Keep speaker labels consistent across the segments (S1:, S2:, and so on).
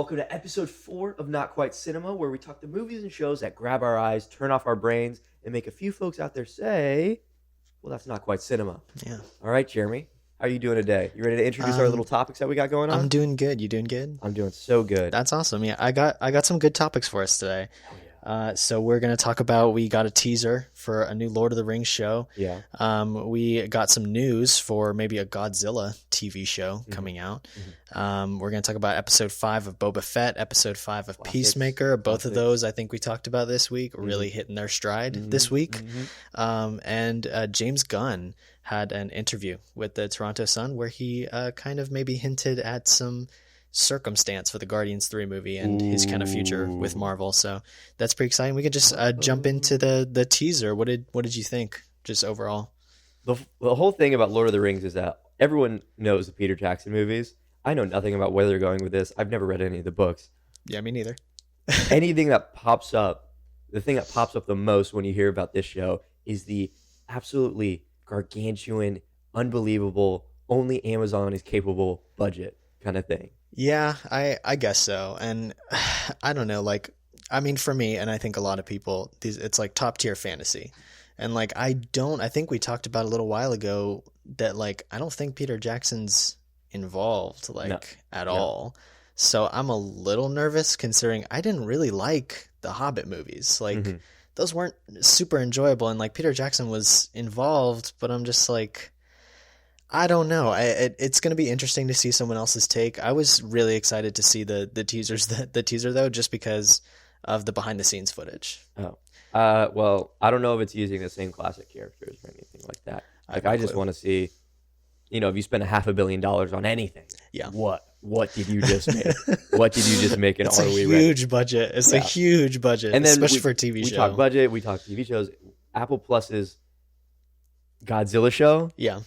S1: welcome to episode 4 of Not Quite Cinema, where we talk to movies and shows that grab our eyes, turn off our brains, and make a few folks out there say, well, that's not quite cinema.
S2: Yeah.
S1: All right, Jeremy, how are you doing today? You ready to introduce our little topics that we got going on?
S2: I'm doing good. You doing good?
S1: I'm doing so good.
S2: That's awesome. Yeah, I got some good topics for us today. So we're gonna talk about, we got a teaser for a new Lord of the Rings show.
S1: Yeah.
S2: We got some news for maybe a Godzilla TV show coming out. We're gonna talk about episode 5 of Boba Fett, episode 5 of Peacemaker. Both of those I think we talked about this week, really hitting their stride this week. And James Gunn had an interview with the Toronto Sun where he kind of maybe hinted at some circumstance for the Guardians 3 movie and his kind of future with Marvel. So that's pretty exciting. We can just jump into the teaser. What did you think just overall?
S1: The whole thing about Lord of the Rings is that everyone knows the Peter Jackson movies. I know nothing about where they're going with this. I've never read any of the books.
S2: Yeah, me neither.
S1: Anything that pops up, the thing that pops up the most when you hear about this show is the absolutely gargantuan, unbelievable, only Amazon is capable budget kind of thing.
S2: Yeah, I guess so. And I don't know, like, I mean, for me, and I think a lot of people, it's like top tier fantasy. And like, I think we talked about a little while ago that like, I don't think Peter Jackson's involved at all. So I'm a little nervous considering I didn't really like the Hobbit movies. Like those weren't super enjoyable. And like Peter Jackson was involved, but I'm just like, I don't know. It's going to be interesting to see someone else's take. I was really excited to see the teaser though, just because of the behind the scenes footage.
S1: Oh, well, I don't know if it's using the same classic characters or anything like that. Like, I just want to see, if you spend $500 million on anything, what did you just make? What did you just make? And
S2: it's a huge budget. It's a huge budget, and then especially for a TV show.
S1: We talk budget. We talk TV shows. Apple Plus's Godzilla show.
S2: Yeah.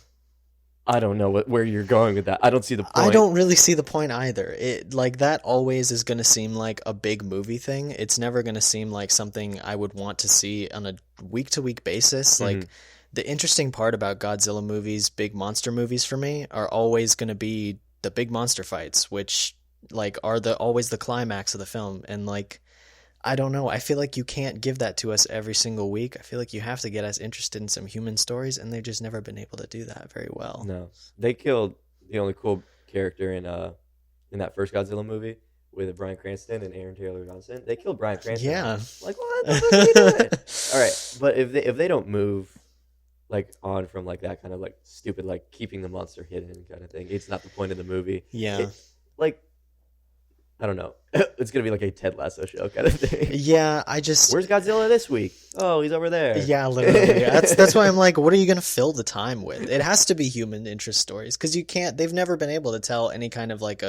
S1: I don't know where you're going with that. I don't see the point.
S2: I don't really see the point either. It like that always is going to seem like a big movie thing. It's never going to seem like something I would want to see on a week-to-week basis. Like the interesting part about Godzilla movies, big monster movies for me, are always going to be the big monster fights, which like are always the climax of the film. And like, I don't know. I feel like you can't give that to us every single week. I feel like you have to get us interested in some human stories, and they've just never been able to do that very well.
S1: No, they killed the only cool character in that first Godzilla movie with Bryan Cranston and Aaron Taylor Johnson. They killed Bryan Cranston.
S2: Yeah,
S1: like what the fuck are you doing? All right, but if they don't move like on from like that kind of like stupid like keeping the monster hidden kind of thing, it's not the point of the movie.
S2: Yeah,
S1: like. I don't know. It's going to be like a Ted Lasso show kind of thing.
S2: Yeah,
S1: Where's Godzilla this week? Oh, he's over there.
S2: Yeah, literally. That's why I'm like, what are you going to fill the time with? It has to be human interest stories because they've never been able to tell any kind of like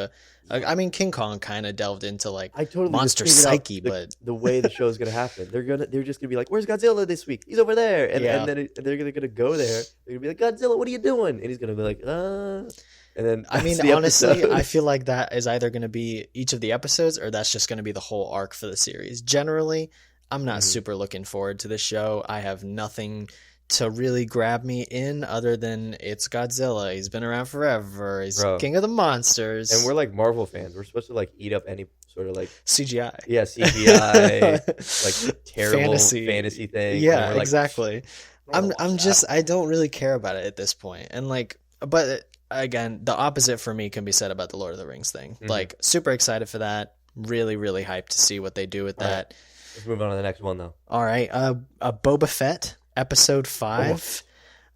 S2: I mean, King Kong kind of delved into like monster psyche, but
S1: the way the show is going to happen, they're just going to be like, where's Godzilla this week? He's over there. And then they're going to go there. They're going to be like, Godzilla, what are you doing? And he's going to be like, And then
S2: I mean, honestly, I feel like that is either going to be each of the episodes or that's just going to be the whole arc for the series. Generally, I'm not super looking forward to this show. I have nothing to really grab me in other than it's Godzilla. He's been around forever. He's king of the monsters.
S1: And we're like Marvel fans. We're supposed to like eat up any sort of like
S2: CGI.
S1: Yeah, CGI, like terrible fantasy thing.
S2: Yeah, exactly. I don't really care about it at this point. And like, but again, the opposite for me can be said about the Lord of the Rings thing. Like, super excited for that. Really, really hyped to see what they do with that.
S1: Right. Let's move on to the next one, though.
S2: All right. Boba Fett, episode 5.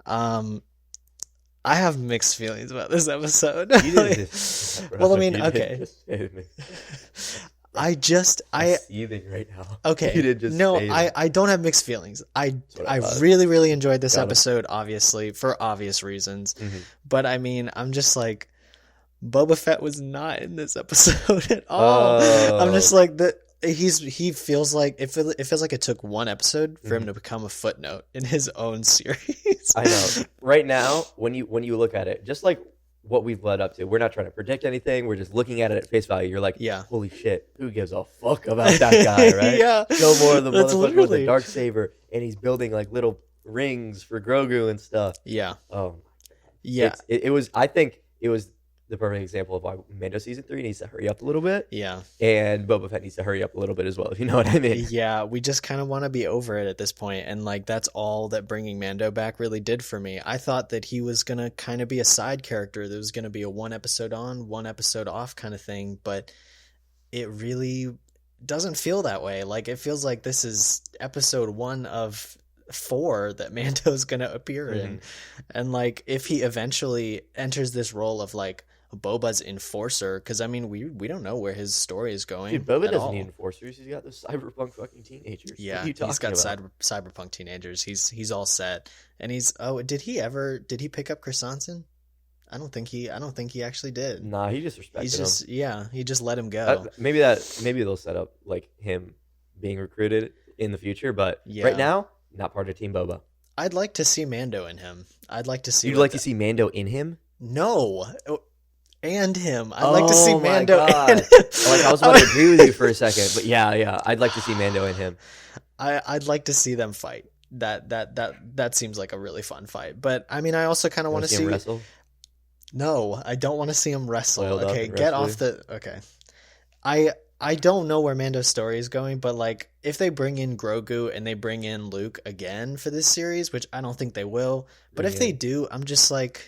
S2: I have mixed feelings about this episode. Well, I mean, okay. I'm
S1: seething right now.
S2: Okay. I don't have mixed feelings. I really, really enjoyed this episode, obviously, for obvious reasons. But I mean, I'm just like, Boba Fett was not in this episode at all. I'm just like that. He feels like it feels like it took one episode for him to become a footnote in his own series.
S1: I know. Right now, when you look at it, just like what we've led up to, we're not trying to predict anything. We're just looking at it at face value. You're like, holy shit, who gives a fuck about that guy, right?
S2: Yeah.
S1: No more of the motherfucker with the Darksaber, and he's building like little rings for Grogu and stuff.
S2: Yeah.
S1: Oh,
S2: yeah.
S1: It was. I think it was the perfect example of why Mando season 3 needs to hurry up a little bit,
S2: Yeah.
S1: and Boba Fett needs to hurry up a little bit as well. If you know what I mean.
S2: Yeah, we just kind of want to be over it at this point, and like that's all that bringing Mando back really did for me. I thought that he was gonna kind of be a side character. There was gonna be a one episode on, one episode off kind of thing, but it really doesn't feel that way. Like it feels like this is episode 1 of 4 that Mando's gonna appear in, and like if he eventually enters this role of like Boba's enforcer, because I mean we don't know where his story is going.
S1: Dude, Boba
S2: at
S1: doesn't
S2: all.
S1: need enforcers. He's got those cyberpunk fucking teenagers.
S2: Yeah,
S1: what are you
S2: he's got
S1: talking about?
S2: cyberpunk teenagers. He's all set, and he's did he pick up Chris Hansen? I don't think he actually did.
S1: Nah, he just respected
S2: He's just
S1: him.
S2: he just let him go.
S1: Maybe they'll set up like him being recruited in the future, but
S2: Yeah.
S1: right now, not part of Team Boba.
S2: I'd like to see Mando in him. I'd like to see.
S1: You'd like to see Mando in him?
S2: No, and him. I'd like to see
S1: Oh my
S2: Mando.
S1: God.
S2: And him.
S1: Like I was about to agree with you for a second, but yeah, I'd like to see Mando in him.
S2: I'd like to see them fight. That seems like a really fun fight. But I mean, I also kind of want to see
S1: him wrestle.
S2: No, I don't want to see him wrestle.
S1: Oiled up
S2: Okay,
S1: and
S2: get
S1: wrestly.
S2: off the. Okay, I don't know where Mando's story is going, but like if they bring in Grogu and they bring in Luke again for this series, which I don't think they will, but if
S1: Yeah.
S2: they do, I'm just like,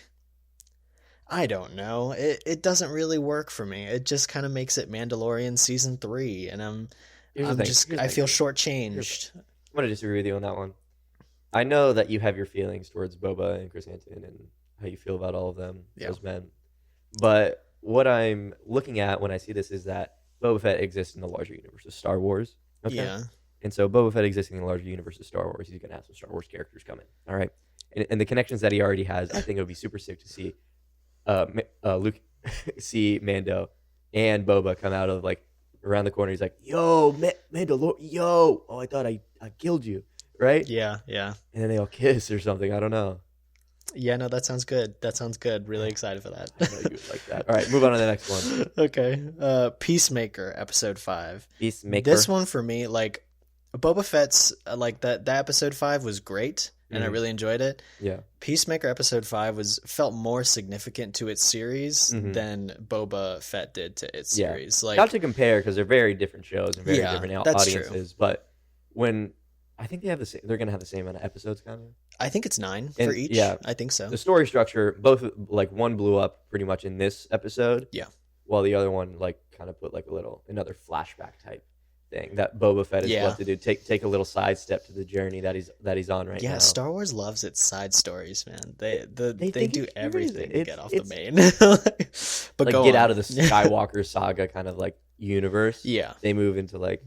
S2: I don't know. It doesn't really work for me. It just kind of makes it Mandalorian season 3, and
S1: Here's the
S2: I'm
S1: thing.
S2: just
S1: Here's the
S2: I
S1: thing.
S2: feel shortchanged.
S1: I'm gonna disagree with you on that one. I know that you have your feelings towards Boba and Chris Hansen and how you feel about all of them,
S2: Yeah.
S1: those men. But what I'm looking at when I see this is that Boba Fett exists in the larger universe of Star Wars. Okay?
S2: Yeah,
S1: And so Boba Fett existing in the larger universe of Star Wars, he's gonna have some Star Wars characters coming. All right. And the connections that he already has, I think it would be super sick to see Luke see Mando and Boba come out of like around the corner. He's like, "Yo, Mandalore, yo! Oh, I thought I killed you, right?"
S2: yeah.
S1: And then they all kiss or something. I don't know.
S2: Yeah, no, that sounds good. That sounds good. Really excited for that.
S1: I know you would like that. All right, move on to the next one.
S2: Okay. Peacemaker, episode 5.
S1: Peacemaker.
S2: This one for me, like Boba Fett's, like that episode 5 was great, and I
S1: Mhm.
S2: really enjoyed it.
S1: Yeah.
S2: Peacemaker episode 5 felt more significant to its series
S1: Mhm.
S2: than Boba Fett did to its
S1: Yeah.
S2: series. Like,
S1: Not to compare because they're very different shows and very
S2: Yeah,
S1: different
S2: that's true.
S1: audiences. But when I think they have the same, they're gonna have the same amount of episodes, kind of.
S2: I think it's 9
S1: And-
S2: for each.
S1: yeah.
S2: I think so.
S1: The story structure, both like one blew up pretty much in this episode.
S2: Yeah.
S1: While the other one like kind of put like another flashback type thing that Boba Fett is
S2: Yeah.
S1: left to do. Take a little sidestep to the journey that he's on right
S2: Yeah,
S1: now.
S2: Star Wars loves its side stories, man. They
S1: think
S2: do
S1: it's
S2: everything to
S1: crazy.
S2: get off
S1: It's-
S2: the main. But
S1: like
S2: go
S1: get
S2: on.
S1: out of the Skywalker saga kind of like universe.
S2: Yeah.
S1: They move into like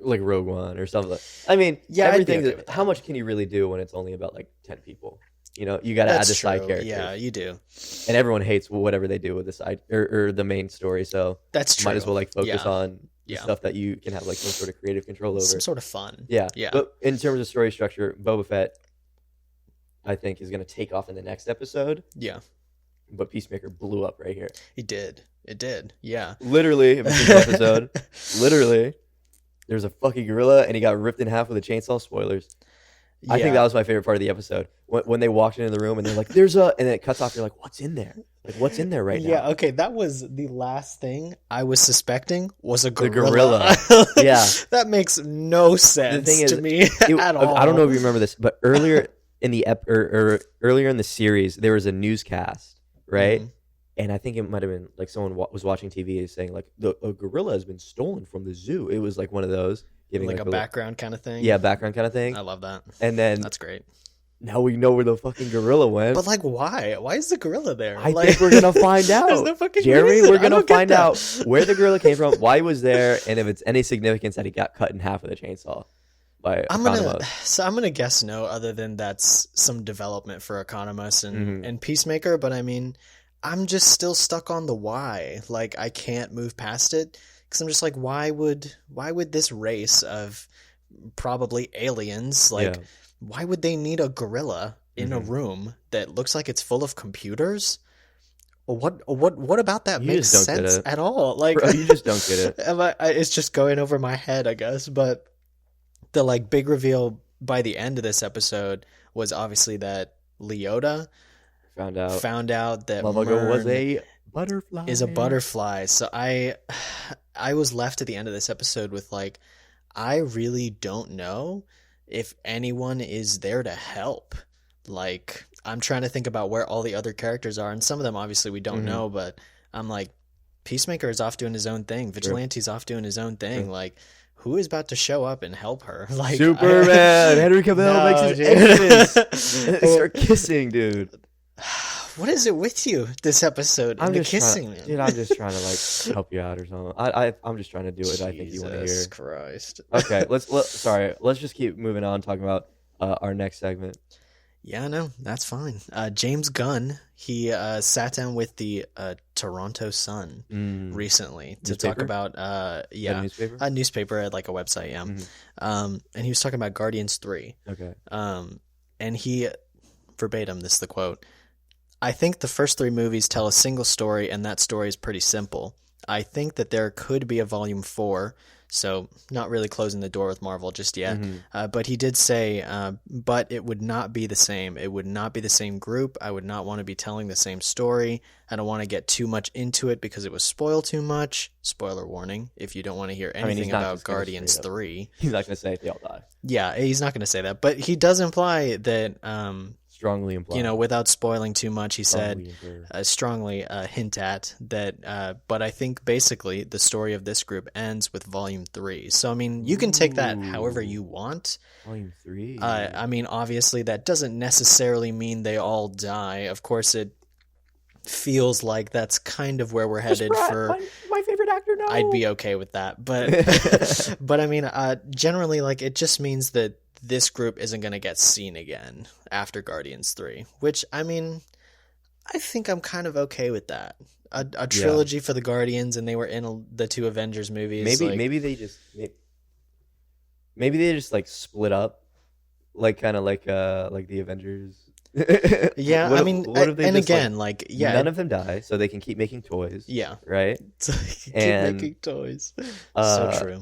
S1: Rogue One or something. I mean,
S2: Yeah, I'd be
S1: everything.
S2: okay with
S1: How
S2: that.
S1: much can you really do when it's only about like 10 people? You know, you got to add
S2: That's
S1: the side
S2: true.
S1: characters.
S2: Yeah, you do.
S1: And everyone hates whatever they do with the side or the main story. So
S2: That's true.
S1: might as well like focus
S2: Yeah.
S1: on the
S2: Yeah.
S1: stuff that you can have like some sort of creative control over.
S2: Some sort of fun.
S1: Yeah.
S2: Yeah.
S1: But in terms of story structure, Boba Fett, I think, is going to take off in the next episode.
S2: Yeah,
S1: But Peacemaker blew up right here.
S2: it did. It did. Yeah.
S1: Literally, if you see the episode, literally, there's a fucking gorilla and he got ripped in half with a chainsaw. Spoilers. I think that was my favorite part of the episode. When they walked into the room and they're like, "There's a," and then it cuts off. You're like, "What's in there? Like, what's in there right now?"
S2: Yeah, okay, that was the last thing I was suspecting was a
S1: The
S2: gorilla.
S1: gorilla. Yeah.
S2: That makes no sense
S1: thing is,
S2: to me at all.
S1: I don't know if you remember this, but earlier in the earlier in the series, there was a newscast, right?
S2: Mhm.
S1: And I think it might have been like someone was watching TV saying like a gorilla has been stolen from the zoo. It was like one of those giving
S2: Like a
S1: little-
S2: background kind of thing.
S1: yeah, background kind of thing.
S2: I love that.
S1: And then
S2: That's great.
S1: now we know where the fucking gorilla went.
S2: But like, why? Why is the gorilla there?
S1: I
S2: Like-
S1: think we're gonna find
S2: There's
S1: out,
S2: no fucking
S1: Jeremy.
S2: reason.
S1: We're
S2: I
S1: gonna
S2: don't get
S1: find
S2: that.
S1: out where the gorilla came from, why he was there, and if it's any significance that he got cut in half with a chainsaw by
S2: I'm
S1: Economos.
S2: gonna guess no, other than that's some development for Economos
S1: Mhm.
S2: and Peacemaker. But I mean, I'm just still stuck on the why. Like, I can't move past it because I'm just like, why would this race of probably aliens, like,
S1: Yeah.
S2: why would they need a gorilla in a
S1: Mhm.
S2: room that looks like it's full of computers? What about that
S1: You
S2: makes
S1: just don't get
S2: sense
S1: it.
S2: at all? Like,
S1: Bro, you just don't get it.
S2: it's just going over my head, I guess. But the like big reveal by the end of this episode was obviously that Leota
S1: found out
S2: found out that
S1: Mamago was
S2: Mern
S1: a butterfly.
S2: is a butterfly. So I was left at the end of this episode with like, I really don't know if anyone is there to help. Like, I'm trying to think about where all the other characters are, and some of them obviously we don't
S1: Mhm.
S2: know, but I'm like, Peacemaker is off doing his own thing. Vigilante's off doing his own thing.
S1: True.
S2: Like, who is about to show up and help her? Like
S1: Superman. Henry Cavill
S2: No,
S1: makes his
S2: dude.
S1: entrance. And they start kissing, dude.
S2: What is it with you this episode?
S1: I'm
S2: And the
S1: just
S2: kissing,
S1: trying,
S2: man.
S1: dude. I'm just trying to like help you out or something. I'm just trying to do what I think you want to hear.
S2: Jesus Christ.
S1: Okay, let's just keep moving on, talking about our next segment.
S2: Yeah, no, that's fine. James Gunn, he sat down with the Toronto Sun recently to talk
S1: Newspaper?
S2: about
S1: A newspaper.
S2: a newspaper at like a website, yeah.
S1: Mhm.
S2: And he was talking about Guardians 3.
S1: Okay.
S2: And he verbatim, this is the quote. I think the first 3 movies tell a single story, and that story is pretty simple. I think that there could be a volume 4, so not really closing the door with Marvel just yet.
S1: Mhm.
S2: But he did say, but it would not be the same. It would not be the same group. I would not want to be telling the same story. I don't want to get too much into it because it was spoiled too much. Spoiler warning, if you don't want to hear
S1: mean, he's
S2: anything
S1: not
S2: about
S1: just gonna
S2: Guardians
S1: straight up-
S2: 3.
S1: He's not gonna say if they all die.
S2: Yeah, he's not going to say that. But he does imply that,
S1: Strongly implied.
S2: you know, without spoiling too much, he said,
S1: Strongly infer.
S2: strongly hint at that. But I think basically the story of this group ends with Volume 3. So, I mean, you can take that however you want.
S1: Volume 3.
S2: I mean, obviously, that doesn't necessarily mean they all die. Of course, it feels like that's kind of where we're headed for.
S1: My favorite actor. No,
S2: I'd be okay with that, but but I mean, generally, like it just means that this group isn't going to get seen again after Guardians 3, which I mean, I think I'm kind of okay with that. A trilogy for the Guardians, and they were in the 2 Avengers movies.
S1: Maybe they just like split up, like kind of like the Avengers.
S2: Yeah,
S1: What
S2: I
S1: if-
S2: mean,
S1: what if they
S2: and
S1: just,
S2: again, like, yeah,
S1: none of them die, so they can keep making toys.
S2: yeah,
S1: Right.
S2: keep
S1: And,
S2: making toys.
S1: Uh,
S2: So true.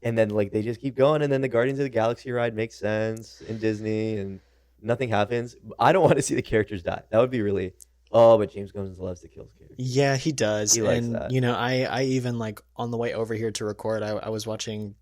S1: And then like they just keep going, and then the Guardians of the Galaxy ride makes sense in Disney, and nothing happens. I don't want to see the characters die. That would be really. Oh, but James Gunn loves to kill characters.
S2: Yeah, he does.
S1: He likes
S2: And
S1: that.
S2: you know, I even like on the way over here to record, I was watching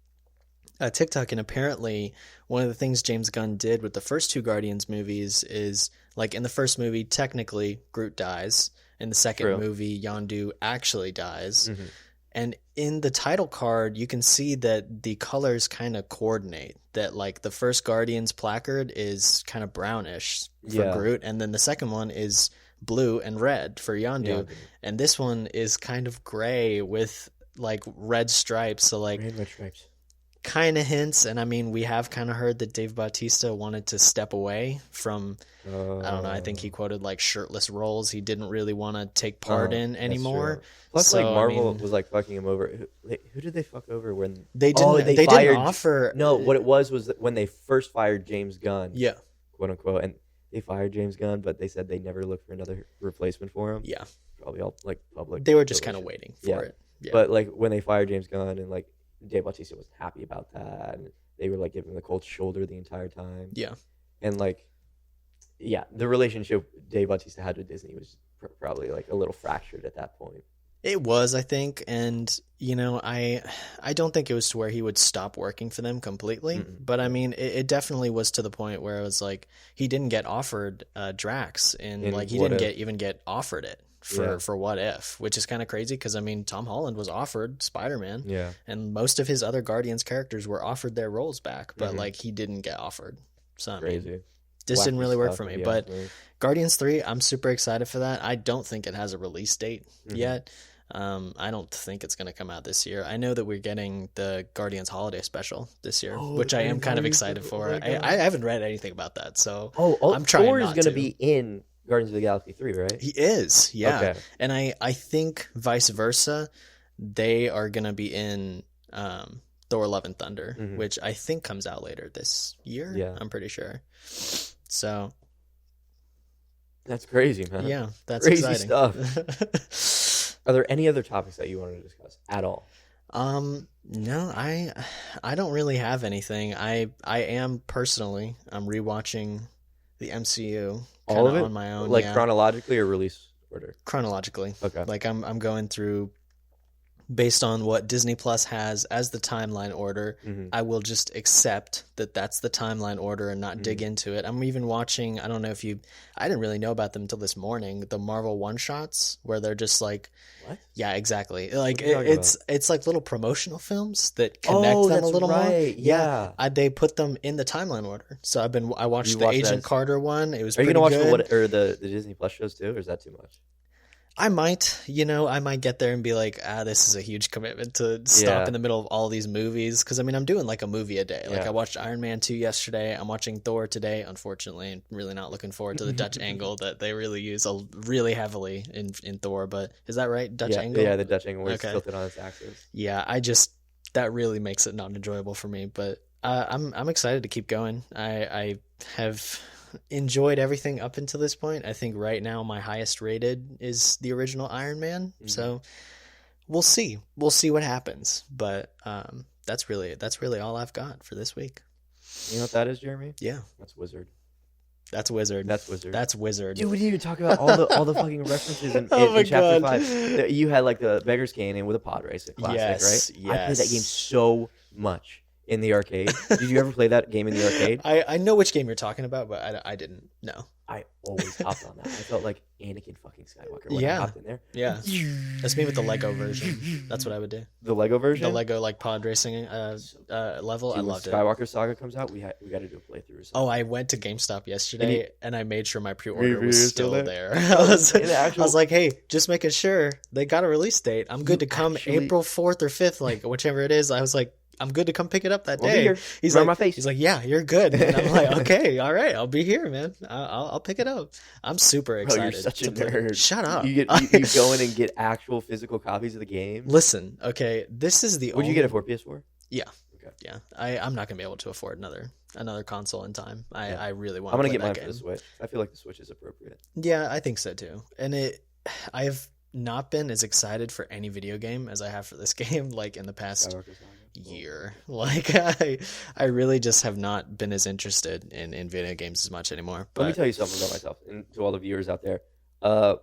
S2: TikTok, and apparently one of the things James Gunn did with the first 2 Guardians movies is like in the first movie, technically Groot dies. In the second
S1: True.
S2: movie, Yondu actually dies.
S1: Mhm.
S2: And in the title card, you can see that the colors kind of coordinate. That like the first Guardians placard is kind of brownish for
S1: Yeah.
S2: Groot, and then the second one is blue and red for Yondu,
S1: Yeah.
S2: and this one is kind of gray with like red stripes. So like
S1: Red stripes.
S2: kind of hints. And I mean, we have kind of heard that Dave Bautista wanted to step away from. I don't know. I think he quoted like shirtless roles he didn't really want to take part in
S1: That's
S2: anymore.
S1: true. Plus,
S2: So, I
S1: like Marvel
S2: mean-
S1: was like fucking him over. Who did they fuck over when
S2: They didn't.
S1: Oh,
S2: they
S1: they fired-
S2: didn't offer.
S1: No, what it was that when they first fired James Gunn,
S2: Yeah.
S1: quote unquote, and they fired James Gunn, but they said they never looked for another replacement for him.
S2: Yeah.
S1: Probably all like public.
S2: They were just kind of
S1: relations.
S2: waiting for
S1: Yeah.
S2: it. Yeah.
S1: But like when they fired James Gunn and like Dave Bautista wasn't happy about that, and they were like giving the cold shoulder the entire time.
S2: Yeah.
S1: And like, yeah, the relationship Dave Bautista had with Disney was probably like a little fractured at that point.
S2: It was, I think, and you know, I don't think it was to where he would stop working for them completely,
S1: Mm-mm.
S2: but I mean, it definitely was to the point where it was like he didn't get offered Drax, and
S1: In
S2: like he
S1: What
S2: didn't
S1: If.
S2: even get offered it
S1: Yeah.
S2: for What If, which is kind of crazy because I mean, Tom Holland was offered Spider-Man,
S1: Yeah.
S2: and most of his other Guardians characters were offered their roles back, but
S1: Mhm.
S2: like he didn't get offered. So I mean,
S1: Crazy.
S2: this didn't
S1: Wacky
S2: really work
S1: stuff,
S2: for me,
S1: if you
S2: but
S1: ask me.
S2: Guardians 3, I'm super excited for that. I don't think it has a release date
S1: Mhm.
S2: yet. I don't think it's going to come out this year. I know that we're getting the Guardians Holiday Special this year,
S1: Oh,
S2: which I am
S1: Guardians
S2: kind of
S1: Holiday
S2: excited
S1: Special.
S2: for.
S1: Oh my God.
S2: I haven't read anything about that, so
S1: Oh,
S2: I'm trying
S1: Thor is
S2: not
S1: going to
S2: to.
S1: be in Guardians of the Galaxy 3, right?
S2: he is, yeah.
S1: Okay.
S2: And I think vice versa, they are going to be in Thor: Love and Thunder,
S1: Mhm.
S2: which I think comes out later this year.
S1: Yeah.
S2: I'm pretty sure. So
S1: That's crazy, man.
S2: yeah, that's
S1: Crazy
S2: exciting.
S1: Are there any other topics that you wanted to discuss at all?
S2: No, I don't really have anything. I am personally, I'm rewatching the MCU
S1: All of
S2: kinda
S1: it?
S2: on my own.
S1: Like
S2: Yeah.
S1: chronologically or release order?
S2: Chronologically.
S1: Okay.
S2: Like I'm going through based on what Disney Plus has as the timeline order.
S1: Mhm.
S2: I will just accept that that's the timeline order and not dig into it. I'm even watching, I don't know if you, I didn't really know about them until this morning, the Marvel one-shots where they're just like,
S1: What?
S2: yeah, exactly. Like
S1: What are you talking
S2: it's like little promotional films that connect them a little more.
S1: right. Yeah.
S2: They put them in the timeline order. So I watched
S1: You
S2: the
S1: watched
S2: Agent
S1: that?
S2: Carter one. It was
S1: Are you
S2: pretty
S1: gonna watch
S2: good.
S1: the Disney Plus shows too, or is that too much?
S2: I might, I might get there and be like, this is a huge commitment to stop
S1: Yeah.
S2: in the middle of all these movies. Because, I mean, I'm doing like a movie a day. Like,
S1: Yeah.
S2: I watched Iron Man 2 yesterday. I'm watching Thor today, unfortunately. I'm really not looking forward to the Dutch angle that they really use really heavily in Thor. But is that right? Dutch angle?
S1: Yeah, the Dutch angle where it's
S2: Okay.
S1: tilted on its axis.
S2: Yeah, that really makes it not enjoyable for me. But I'm excited to keep going. I have enjoyed everything up until this point. I think right now my highest rated is the original Iron Man.
S1: Mhm.
S2: So we'll see. We'll see what happens. But that's really all I've got for this week.
S1: You know what that is, Jeremy?
S2: Yeah,
S1: That's Wizard.
S2: that's Wizard.
S1: That's Wizard.
S2: That's Wizard.
S1: Dude, we didn't even talk about all the fucking references in,
S2: Oh
S1: in,
S2: my
S1: in Chapter
S2: God.
S1: 5. You had like the Beggar's Canyon with a pod race, a classic,
S2: Yes,
S1: right? I played that game
S2: yes.
S1: so much in the arcade. Did you ever play that game in the arcade?
S2: I know which game you're talking about, but I didn't know.
S1: I always hopped on that. I felt like Anakin fucking Skywalker when I
S2: Yeah.
S1: hopped in there.
S2: Yeah, that's me with the Lego version. That's what I would do.
S1: The Lego version?
S2: The Lego like pod racing level. I
S1: Dude, when
S2: loved it.
S1: Skywalker Saga comes out, we got to do a playthrough or something.
S2: Oh, I went to GameStop yesterday and I made sure my pre-order
S1: Pre-order
S2: was
S1: is still
S2: still
S1: there?
S2: there. I
S1: The
S2: was like, hey, just making sure they got a release date. I'm good to come
S1: actually-
S2: April 4th or 5th, like whichever it is. I was like, I'm good to come pick it up that
S1: We'll be
S2: day.
S1: here.
S2: He's
S1: Right on
S2: like,
S1: my face.
S2: he's like, yeah, you're good. And I'm like, okay, all right, I'll be here, man. I'll pick it up. I'm super
S1: Bro,
S2: excited.
S1: you're such a
S2: to play it.
S1: nerd.
S2: Shut up.
S1: You go in and get actual physical copies of the game.
S2: Listen, okay, this is the
S1: Would
S2: only...
S1: you get it for PS4?
S2: Yeah.
S1: Okay.
S2: Yeah, I'm not gonna be able to afford another console in time.
S1: Yeah.
S2: I really want.
S1: I'm gonna
S2: play
S1: get
S2: that
S1: mine
S2: game.
S1: for the Switch. I feel like the Switch is appropriate.
S2: Yeah, I think so too. And I've not been as excited for any video game as I have for this game, like in the past
S1: Skywalker Saga. Cool.
S2: year. Like I really just have not been as interested in video games as much anymore.
S1: Let me
S2: But
S1: tell you something about myself and to all the viewers out there.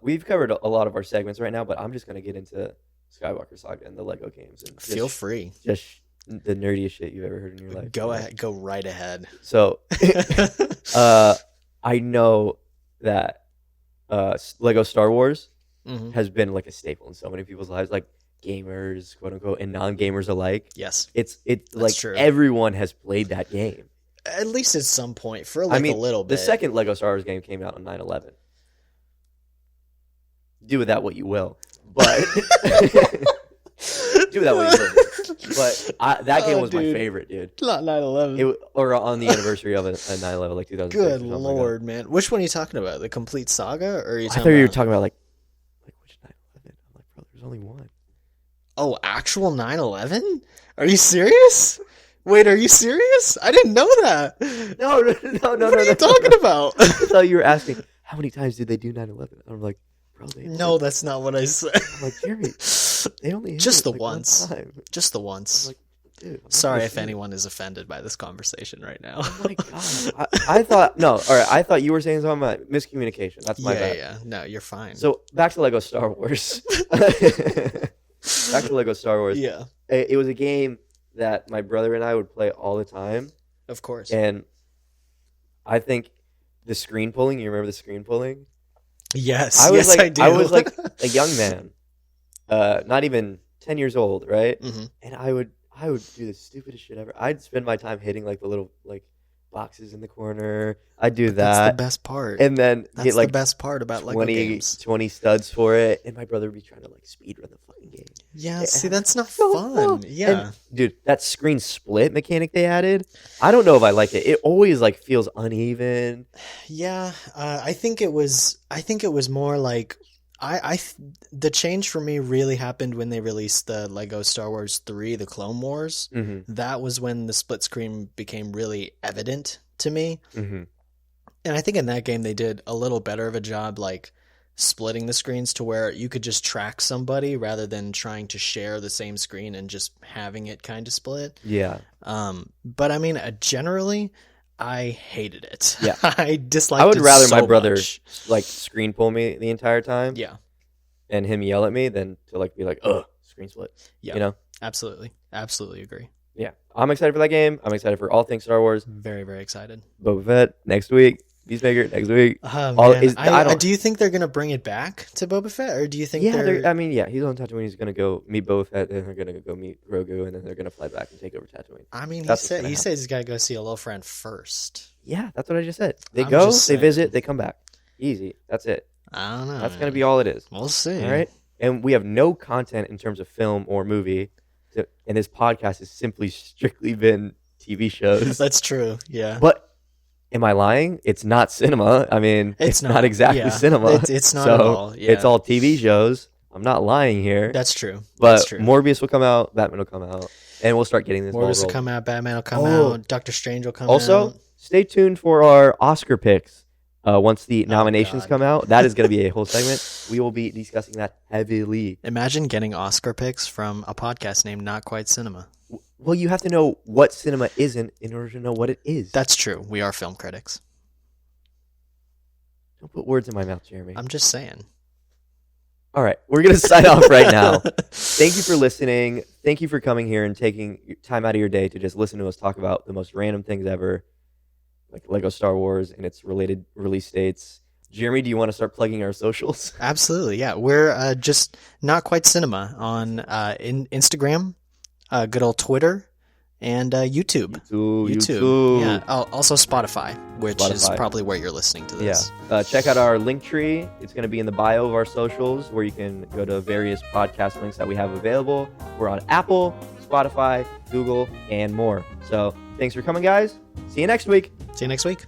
S1: We've covered a lot of our segments right now, but I'm just gonna get into Skywalker Saga and the Lego games and
S2: feel free.
S1: just the nerdiest shit you've ever heard in your life.
S2: Go ahead. Go right ahead.
S1: So, I know that Lego Star Wars
S2: Mhm.
S1: has been like a staple in so many people's lives, like gamers, quote unquote, and non-gamers alike.
S2: Yes.
S1: It's like
S2: true.
S1: everyone has played that game.
S2: At least at some point for like
S1: I mean,
S2: a little bit.
S1: the second Lego Star Wars game came out on 9/11. Do with that what you will, but do with that what you will. But that game
S2: Oh,
S1: was my
S2: dude.
S1: favorite, dude.
S2: Not 9/11.
S1: Or on the anniversary of a 9/11, like 2006.
S2: Good
S1: or something like that.
S2: lord, man. Which one are you talking about? The complete saga, or are you
S1: I
S2: talking
S1: thought you were
S2: about...
S1: talking about like which 9/11? I'm like, bro, there's only one.
S2: Oh, actual 9/11? Are you serious? Wait, are you serious? I didn't know that.
S1: No.
S2: What are you talking about?
S1: I thought you were asking how many times did they do 9/11? I'm like, bro, they
S2: No, that's not what I said.
S1: I'm like, Jeremy, they only hit
S2: Just
S1: it,
S2: the
S1: like, one
S2: once.
S1: time.
S2: Just the
S1: I'm
S2: once.
S1: like, dude, I'm not
S2: Sorry
S1: gonna
S2: if
S1: shoot.
S2: anyone is offended by this conversation right now.
S1: Oh my god! I thought no. All right, I thought you were saying something about miscommunication. That's my bad.
S2: Yeah. No, you're fine.
S1: So back to Lego Star Wars. Back to Lego Star Wars.
S2: yeah,
S1: It was a game that my brother and I would play all the time,
S2: of course.
S1: and I think the screen pulling. You remember the screen pulling?
S2: Yes,
S1: I was
S2: yes,
S1: like,
S2: I do.
S1: I was like a young man, not even 10 years old, right?
S2: Mhm.
S1: And I would do the stupidest shit ever. I'd spend my time hitting like the little like boxes in the corner. I'd do
S2: That's the
S1: that,
S2: best part.
S1: and then
S2: That's
S1: get like
S2: the best part about Lego
S1: 20,
S2: games.
S1: 20 studs for it. And my brother would be trying to like speed run the fucking game.
S2: Yeah,
S1: Yeah.
S2: see, that's not
S1: So
S2: fun. Yeah.
S1: And, dude, that screen split mechanic they added, I don't know if I like it. It always like feels uneven.
S2: Yeah, I think it was more like the change for me really happened when they released the Lego Star Wars 3, the Clone Wars.
S1: Mm-hmm.
S2: That was when the split screen became really evident to me.
S1: Mm-hmm.
S2: And I think in that game they did a little better of a job like splitting the screens to where you could just track somebody rather than trying to share the same screen and just having it kind of split.
S1: Yeah.
S2: But I mean, generally, I hated it.
S1: Yeah.
S2: I disliked it.
S1: I would rather my
S2: so
S1: brother
S2: much.
S1: like screen pull me the entire time
S2: Yeah.
S1: and him yell at me than to like be like, ugh, screen split.
S2: Yeah.
S1: You know?
S2: Absolutely. Absolutely agree.
S1: Yeah. I'm excited for that game. I'm excited for all things Star Wars.
S2: Very, very excited.
S1: Boba Fett next week. Peacemaker next week.
S2: Oh,
S1: All-
S2: man.
S1: is- I don't-
S2: do you think they're gonna bring it back to Boba Fett, or do you think
S1: Yeah,
S2: they're?
S1: I mean, yeah, he's on Tatooine. He's gonna go meet Boba Fett, then they're gonna go meet Grogu, and then they're gonna fly back and take over Tatooine.
S2: I mean,
S1: That's what's gonna
S2: he
S1: happen.
S2: says he's got to go see a little friend first.
S1: Yeah, that's what I just said. They
S2: I'm
S1: go,
S2: just
S1: they
S2: saying.
S1: visit, they come back. Easy. That's it.
S2: I don't know.
S1: That's gonna
S2: man.
S1: be all it is.
S2: We'll see.
S1: All right. And we have no content in terms of film or movie, and this podcast has simply strictly been TV shows.
S2: That's true. Yeah.
S1: But am I lying? It's not cinema. I mean, it's not exactly
S2: yeah.
S1: cinema.
S2: It's not
S1: so
S2: at all. Yeah.
S1: It's all TV shows. I'm not lying here.
S2: That's true.
S1: but
S2: That's true.
S1: Morbius will come out, Batman will come out, and we'll start getting this ball
S2: Morbius will
S1: rolling.
S2: come out. Batman will come
S1: Oh.
S2: out. Doctor Strange will come
S1: Also,
S2: out.
S1: stay tuned for our Oscar picks. Once the nominations
S2: God.
S1: come out, that is going to be a whole segment. We will be discussing that heavily.
S2: Imagine getting Oscar picks from a podcast named Not Quite Cinema.
S1: Well, you have to know what cinema isn't in order to know what it is.
S2: That's true. We are film critics.
S1: Don't put words in my mouth, Jeremy.
S2: I'm just saying.
S1: All right, we're going to sign off right now. Thank you for listening. Thank you for coming here and taking your time out of your day to just listen to us talk about the most random things ever, like Lego Star Wars and its related release dates. Jeremy, do you want to start plugging our socials?
S2: Absolutely. Yeah. We're just Not Quite Cinema on Instagram, good old Twitter, and YouTube.
S1: YouTube.
S2: Yeah. Oh, also Spotify, which is
S1: Spotify.
S2: probably where you're listening to this.
S1: Yeah. Check out our link tree. It's going to be in the bio of our socials where you can go to various podcast links that we have available. We're on Apple, Spotify, Google, and more. So thanks for coming, guys. See you next week.
S2: See you next week.